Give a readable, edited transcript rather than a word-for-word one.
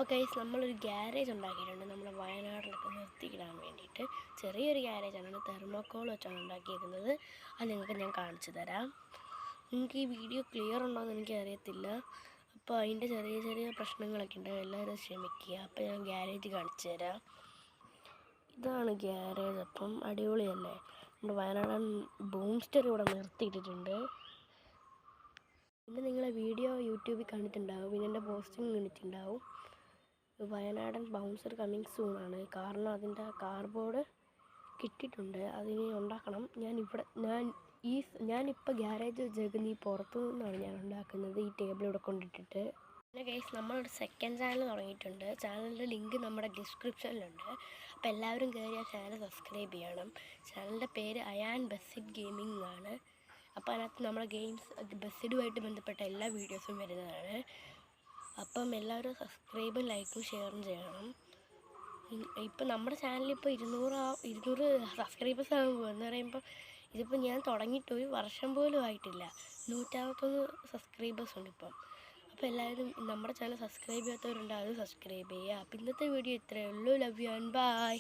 അപ്പോൾ ഗൈസ് നമ്മളൊരു ഗ്യാരേജ് ഉണ്ടാക്കിയിട്ടുണ്ട് നമ്മുടെ വയനാട്ടിലൊക്കെ നിർത്തിയിടാൻ വേണ്ടിയിട്ട്. ചെറിയൊരു ഗ്യാരേജാണ്, തെർമോക്കോൾ വെച്ചാണ് ഉണ്ടാക്കിയിരിക്കുന്നത്. അത് നിങ്ങൾക്ക് ഞാൻ കാണിച്ചു തരാം. നിങ്ങൾക്ക് ഈ വീഡിയോ ക്ലിയർ ഉണ്ടോ എന്ന് എനിക്കറിയത്തില്ല. അപ്പോൾ അതിൻ്റെ ചെറിയ ചെറിയ പ്രശ്നങ്ങളൊക്കെ ഉണ്ട്, എല്ലാവരും ക്ഷമിക്കുക. അപ്പോൾ ഞാൻ ഗ്യാരേജ് കാണിച്ചു തരാം. ഇതാണ് ഗ്യാരേജ്. അപ്പം അടിപൊളിയല്ലേ. നമ്മുടെ വയനാടൻ ബൂംസ്റ്റർ ഇവിടെ നിർത്തിയിട്ടിട്ടുണ്ട്. പിന്നെ നിങ്ങളെ വീഡിയോ യൂട്യൂബിൽ കണ്ടിട്ടുണ്ടാവും, പിന്നെ എൻ്റെ പോസ്റ്റിംഗ് കണ്ടിട്ടുണ്ടാവും. വയനാടൻ ബൗൺസർ കമ്മിങ് സൂണാണ്. കാരണം അതിൻ്റെ കാർബോർഡ് കിട്ടിയിട്ടുണ്ട്, അതിന് ഉണ്ടാക്കണം. ഞാനിപ്പോൾ ഗ്യാരേജ് വെച്ചേക്കുന്ന ഈ പുറത്തു നിന്നാണ് ഞാൻ ഉണ്ടാക്കുന്നത്, ഈ ടേബിൾ ഇവിടെ കൊണ്ടിട്ടിട്ട്. പിന്നെ ഗൈസ് നമ്മളൊരു സെക്കൻഡ് ചാനൽ തുടങ്ങിയിട്ടുണ്ട്. ചാനലിൻ്റെ ലിങ്ക് നമ്മുടെ ഡിസ്ക്രിപ്ഷനിലുണ്ട്. അപ്പോൾ എല്ലാവരും കയറി ആ ചാനൽ സബ്സ്ക്രൈബ് ചെയ്യണം. ചാനലിൻ്റെ പേര് അയാൻ ബസ്സിഡ് ഗെയിമിംഗ് ആണ്. അപ്പോൾ അതിനകത്ത് നമ്മുടെ ഗെയിംസ് ബസ്സിഡുമായിട്ട് ബന്ധപ്പെട്ട എല്ലാ വീഡിയോസും വരുന്നതാണ്. അപ്പം എല്ലാവരും സബ്സ്ക്രൈബും ലൈക്കും ഷെയറും ചെയ്യണം. ഇപ്പം നമ്മുടെ ചാനലിപ്പോൾ 200 സബ്സ്ക്രൈബേഴ്സ് ആകുമ്പോൾ എന്ന് പറയുമ്പോൾ ഇതിപ്പോൾ ഞാൻ തുടങ്ങിയിട്ട് ഒരു വർഷം പോലും ആയിട്ടില്ല. 161 സബ്സ്ക്രൈബേഴ്സ് ഉണ്ട് ഇപ്പം. അപ്പോൾ എല്ലാവരും നമ്മുടെ ചാനൽ സബ്സ്ക്രൈബ് ചെയ്യാത്തവരുണ്ട്, അത് സബ്സ്ക്രൈബ് ചെയ്യുക. അപ്പോൾ ഇന്നത്തെ വീഡിയോ ഇത്രയേ ഉള്ളൂ. Love you and by.